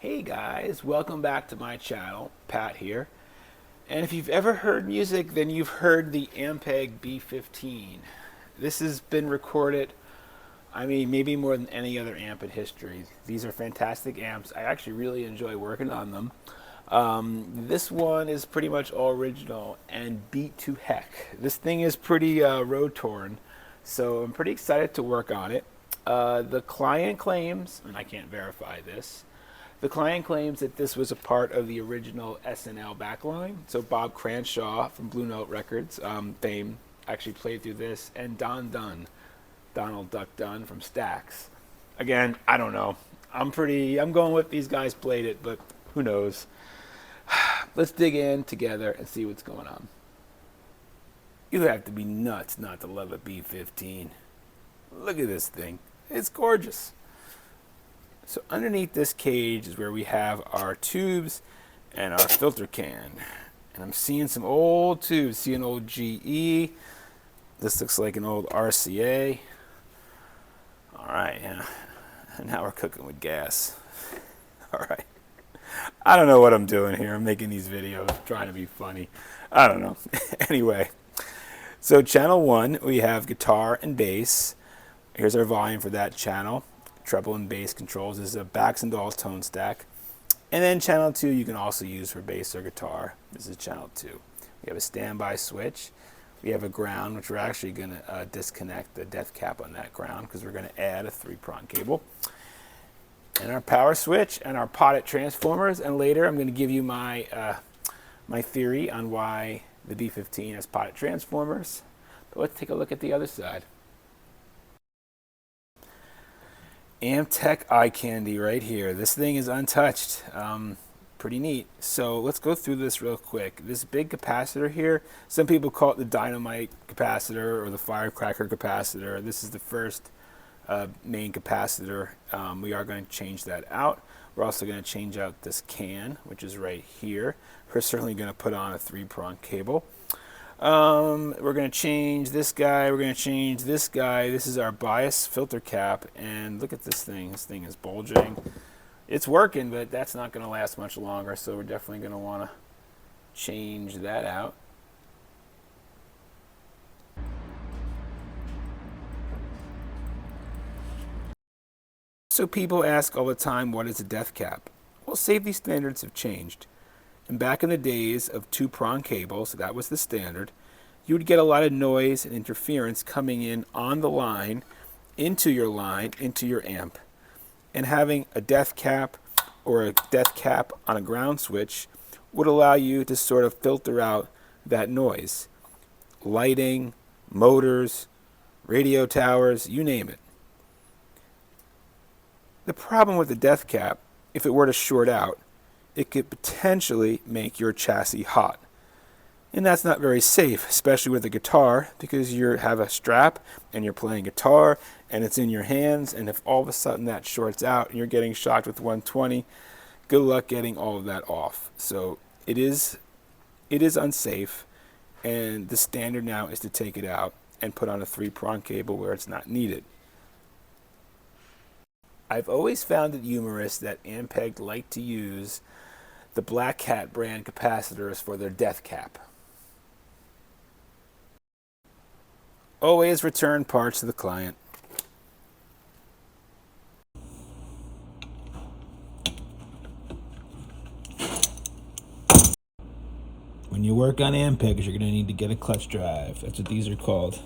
Hey guys, welcome back to my channel. Pat here. And if you've ever heard music, then you've heard the Ampeg B15. This has been recorded, maybe more than any other amp in history. These are fantastic amps. I actually really enjoy working on them. This one is pretty much all original and beat to heck. This thing is pretty road torn, so I'm pretty excited to work on it. The client claims, and I can't verify this, the client claims that this was a part of the original SNL backline. So Bob Cranshaw from Blue Note Records fame actually played through this, and Donald Duck Dunn from Stax. Again, I don't know. I'm going with these guys played it, but who knows. Let's dig in together and see what's going on. You have to be nuts not to love a B15. Look at this thing. It's gorgeous. So underneath this cage is where we have our tubes and our filter can. And I'm seeing some old tubes. See an old GE. This looks like an old RCA. All right, yeah. Now we're cooking with gas. All right. I don't know what I'm doing here. I'm making these videos, trying to be funny. I don't know. Anyway, so channel 1, we have guitar and bass. Here's our volume for that channel. Treble and bass controls. This is a Baxendall tone stack. And then channel 2 you can also use for bass or guitar. This is channel 2. We have a standby switch. We have a ground, which we're actually going to disconnect the depth cap on that ground because we're going to add a 3-prong cable. And our power switch and our potted transformers. And later I'm going to give you my my theory on why the B15 has potted transformers. But let's take a look at the other side. Amtech eye candy right here. This thing is untouched. Pretty neat. So let's go through this real quick. This big capacitor here, some people call it the dynamite capacitor or the firecracker capacitor. This is the first main capacitor. We are going to change that out. We're also going to change out this can, which is right here. We're certainly going to put on a 3-prong cable. We're going to change this guy. We're going to change this guy. This is our bias filter cap. And look at this thing. This thing is bulging. It's working, but that's not going to last much longer. So we're definitely going to want to change that out. So people ask all the time, what is a depth cap? Well, safety standards have changed. And back in the days of 2-prong cables, that was the standard, you would get a lot of noise and interference coming in on the line, into your amp. And having a depth cap or a depth cap on a ground switch would allow you to sort of filter out that noise. Lighting, motors, radio towers, you name it. The problem with the depth cap, if it were to short out, it could potentially make your chassis hot. And that's not very safe, especially with a guitar, because you have a strap and you're playing guitar and it's in your hands, and if all of a sudden that shorts out and you're getting shocked with 120, good luck getting all of that off. So it is unsafe, and the standard now is to take it out and put on a 3-prong cable where it's not needed. I've always found it humorous that Ampeg like to use the Black Hat brand capacitors for their depth cap. Always return parts to the client. When you work on Ampegs, you're going to need to get a clutch drive. That's what these are called.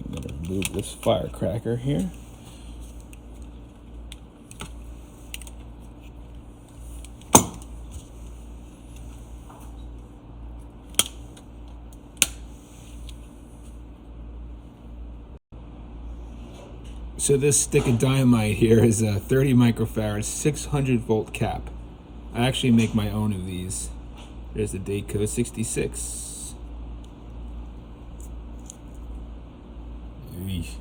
I'm going to remove this firecracker here. So this stick of dynamite here is a 30 microfarad 600 volt cap. I actually make my own of these. There's the date code 66. Eesh.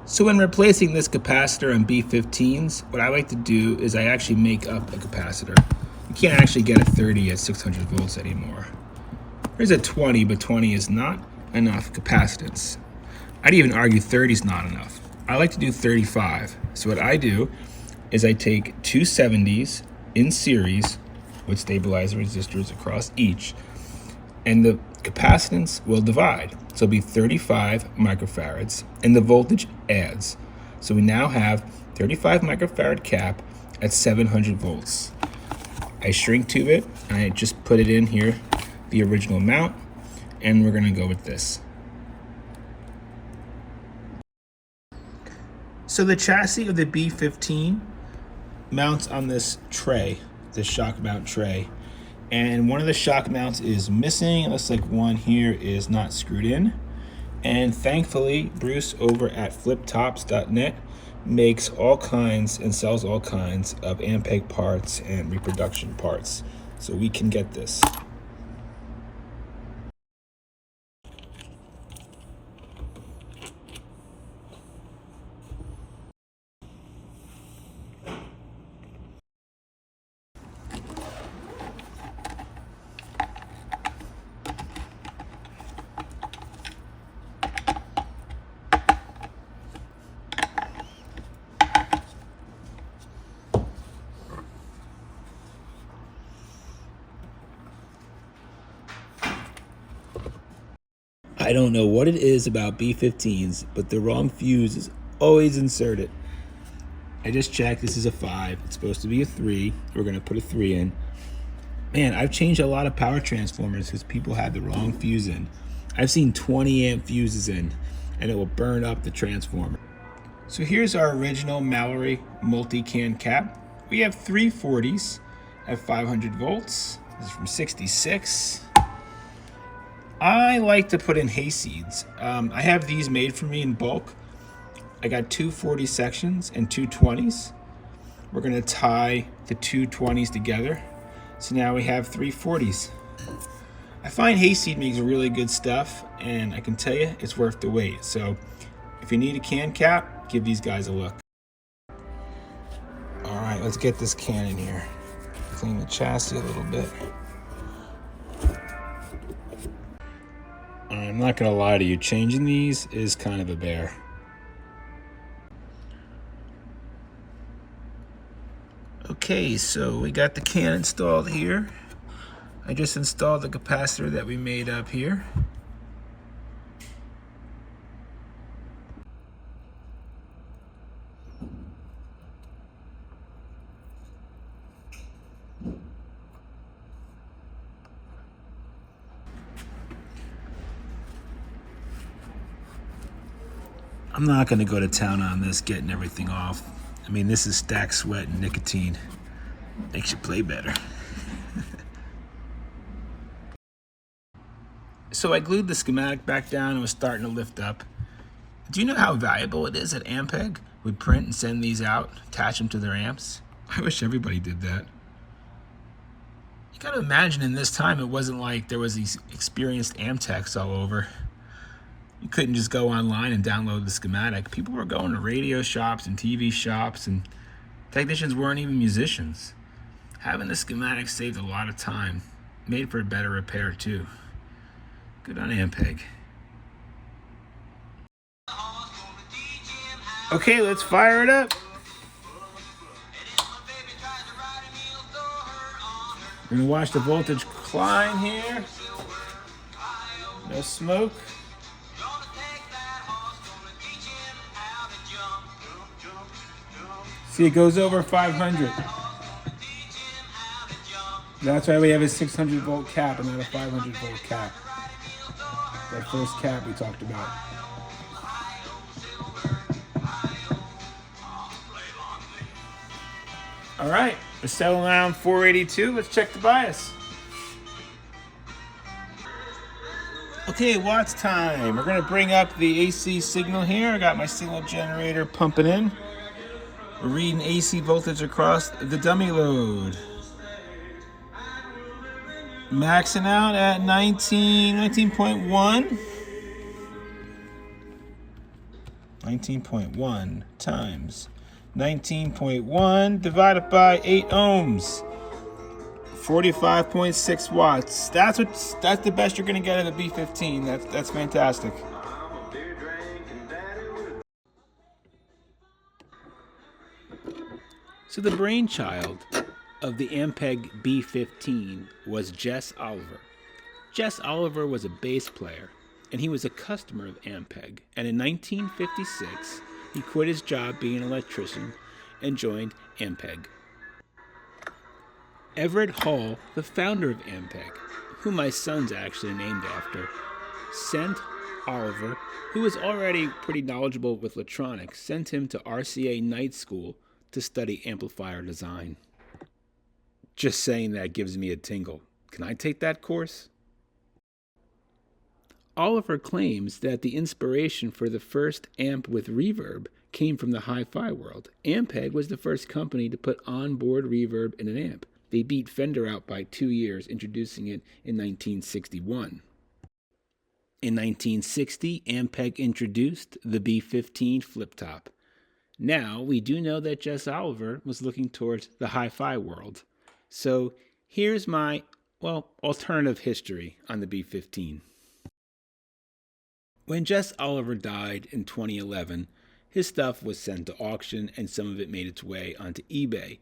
So when replacing this capacitor on B15s, what I like to do is I actually make up a capacitor. You can't actually get a 30 at 600 volts anymore. There's a 20, but 20 is not enough capacitance. I'd even argue 30 is not enough. I like to do 35. So what I do is I take two 70s in series with stabilizer resistors across each, and the capacitance will divide. So it'll be 35 microfarads, and the voltage adds. So we now have 35 microfarad cap at 700 volts. I shrink tube it, and I just put it in here, the original mount, and we're gonna go with this. So the chassis of the B15 mounts on this tray, this shock mount tray, and one of the shock mounts is missing. It looks like one here is not screwed in. And thankfully, Bruce over at fliptops.net makes all kinds and sells all kinds of Ampeg parts and reproduction parts. So we can get this. I don't know what it is about B15s, but the wrong fuse is always inserted. I just checked, this is a 5. It's supposed to be a 3. We're gonna put a 3 in. Man, I've changed a lot of power transformers because people had the wrong fuse in. I've seen 20 amp fuses in, and it will burn up the transformer. So here's our original Mallory multi-can cap. We have 340s at 500 volts. This is from 66. I like to put in hayseeds. I have these made for me in bulk. I got two 40 sections and two 20s. We're gonna tie the two 20s together. So now we have 340s. I find hayseed makes really good stuff, and I can tell you it's worth the wait. So if you need a can cap, give these guys a look. All right, let's get this can in here. Clean the chassis a little bit. I'm not gonna lie to you, changing these is kind of a bear. Okay, so we got the can installed here. I just installed the capacitor that we made up here. I'm not gonna go to town on this, getting everything off. I mean, this is stacked sweat and nicotine. Makes you play better. So I glued the schematic back down and was starting to lift up. Do you know how valuable it is that Ampeg would print and send these out, attach them to their amps? I wish everybody did that. You gotta imagine in this time it wasn't like there was these experienced amp techs all over. You couldn't just go online and download the schematic. People were going to radio shops and TV shops, and technicians weren't even musicians. Having the schematic saved a lot of time, made for a better repair too. Good on Ampeg. Okay, let's fire it up. We're gonna watch the voltage climb here. No smoke. See, it goes over 500. That's why we have a 600 volt cap and not a 500 volt cap. That first cap we talked about. All right, we're settling around 482. Let's check the bias. Okay, watts time. We're gonna bring up the AC signal here. I got my signal generator pumping in. We're reading AC voltage across the dummy load. Maxing out at 19.1. 19.1 times 19.1 divided by 8 ohms. 45.6 watts. That's the best you're gonna get at a B15. That's fantastic. So the brainchild of the Ampeg B15 was Jess Oliver. Jess Oliver was a bass player, and he was a customer of Ampeg. And in 1956, he quit his job being an electrician and joined Ampeg. Everett Hall, the founder of Ampeg, who my son's actually named after, sent Oliver, who was already pretty knowledgeable with electronics, sent him to RCA night school to study amplifier design. Just saying that gives me a tingle. Can I take that course? Oliver claims that the inspiration for the first amp with reverb came from the hi-fi world. Ampeg was the first company to put onboard reverb in an amp. They beat Fender out by 2 years, introducing it in 1961. In 1960, Ampeg introduced the B15 flip-top. Now, we do know that Jess Oliver was looking towards the hi-fi world. So here's my, alternative history on the B15. When Jess Oliver died in 2011, his stuff was sent to auction and some of it made its way onto eBay.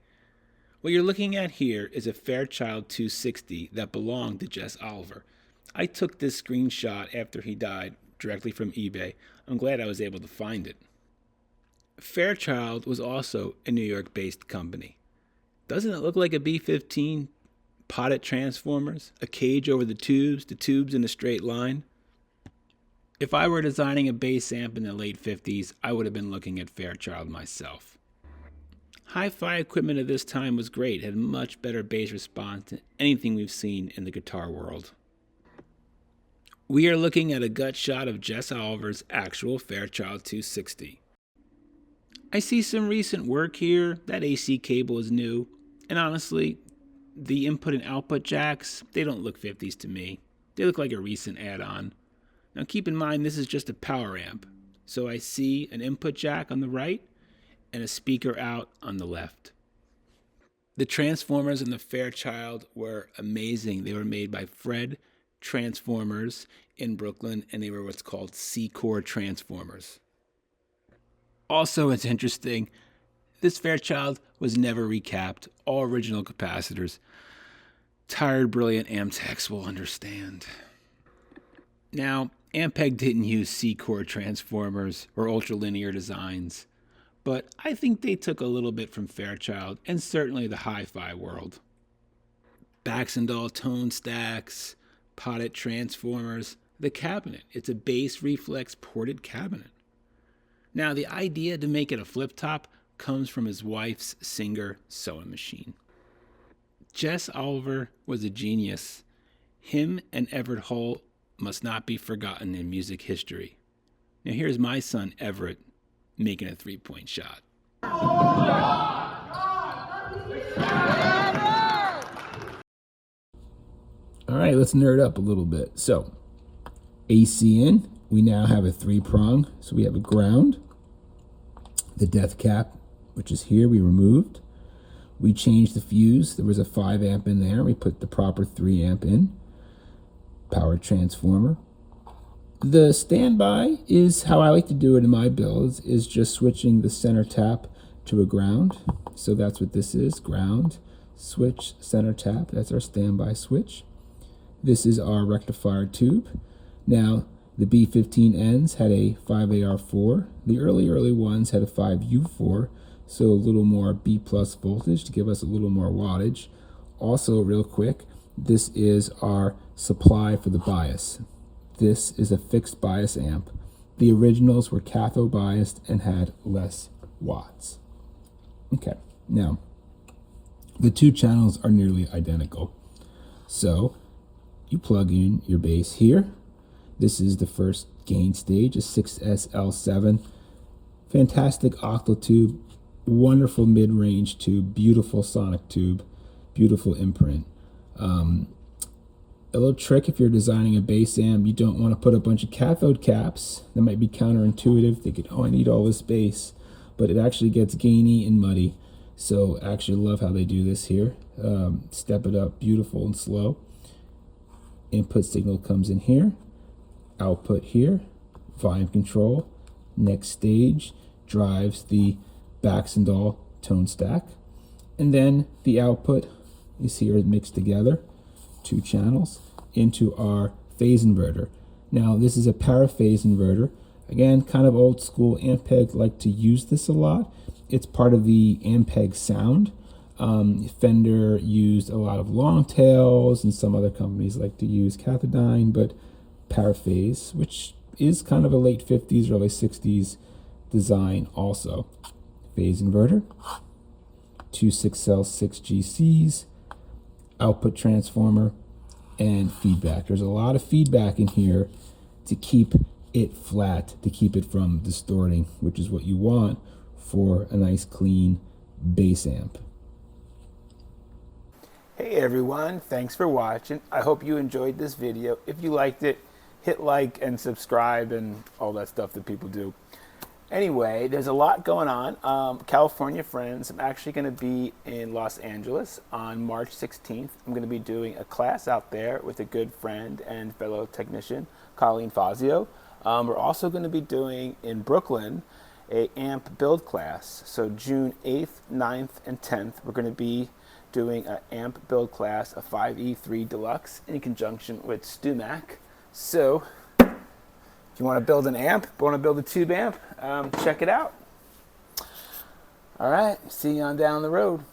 What you're looking at here is a Fairchild 260 that belonged to Jess Oliver. I took this screenshot after he died directly from eBay. I'm glad I was able to find it. Fairchild was also a New York-based company. Doesn't it look like a B15? Potted transformers, a cage over the tubes in a straight line. If I were designing a bass amp in the late 50s, I would have been looking at Fairchild myself. Hi-fi equipment at this time was great. It had much better bass response than anything we've seen in the guitar world. We are looking at a gut shot of Jess Oliver's actual Fairchild 260. I see some recent work here. That AC cable is new. And honestly, the input and output jacks, they don't look 50s to me. They look like a recent add-on. Now keep in mind this is just a power amp. So I see an input jack on the right and a speaker out on the left. The transformers in the Fairchild were amazing. They were made by Fred Transformers in Brooklyn, and they were what's called C-core transformers. Also, it's interesting, this Fairchild was never recapped. All original capacitors. Tired, brilliant amp techs will understand. Now, Ampeg didn't use C-core transformers or ultralinear designs, but I think they took a little bit from Fairchild and certainly the hi-fi world. Baxendall tone stacks, potted transformers, the cabinet. It's a bass reflex ported cabinet. Now, the idea to make it a flip-top comes from his wife's Singer sewing machine. Jess Oliver was a genius. Him and Everett Hall must not be forgotten in music history. Now, here's my son, Everett, making a three-point shot. All right, let's nerd up a little bit. So, AC in, we now have a 3-prong. So we have a ground, the death cap, which is here, we removed. We changed the fuse. There was a 5 amp in there. We put the proper 3 amp in. Power transformer. The standby is how I like to do it in my builds, is just switching the center tap to a ground. So that's what this is, ground, switch, center tap. That's our standby switch. This is our rectifier tube. Now, the B15Ns had a 5AR4. The early ones had a 5U4, so a little more B plus voltage to give us a little more wattage. Also, real quick, this is our supply for the bias. This is a fixed bias amp. The originals were cathode biased and had less watts. Okay, now, the two channels are nearly identical. So, you plug in your bass here. This is the first gain stage, a 6SL7. Fantastic octal tube, wonderful mid-range tube, beautiful sonic tube, beautiful imprint. A little trick if you're designing a bass amp, you don't want to put a bunch of cathode caps. That might be counterintuitive, thinking, oh, I need all this bass, but it actually gets gainy and muddy. So I actually love how they do this here. Step it up, beautiful and slow. Input signal comes in here, output here, volume control. Next stage drives the Baxendall tone stack. And then the output is here mixed together, 2 channels, into our phase inverter. Now this is a paraphase inverter. Again, kind of old school. Ampeg like to use this a lot. It's part of the Ampeg sound. Fender used a lot of long tails, and some other companies like to use cathodyne, but paraphase, which is kind of a late 50s, early 60s design also. Phase inverter, 2 6L 6 GCs, output transformer, and feedback. There's a lot of feedback in here to keep it flat, to keep it from distorting, which is what you want for a nice clean bass amp. Hey everyone, thanks for watching. I hope you enjoyed this video. If you liked it, hit like and subscribe and all that stuff that people do. Anyway, there's a lot going on. California friends, I'm actually going to be in Los Angeles on March 16th. I'm going to be doing a class out there with a good friend and fellow technician, Colleen Fazio. We're also going to be doing in Brooklyn a amp build class. So June 8th, 9th, and 10th, we're going to be doing an amp build class, a 5E3 Deluxe, in conjunction with StewMac. So if you want to build an amp, want to build a tube amp, check it out. All right, see you on down the road.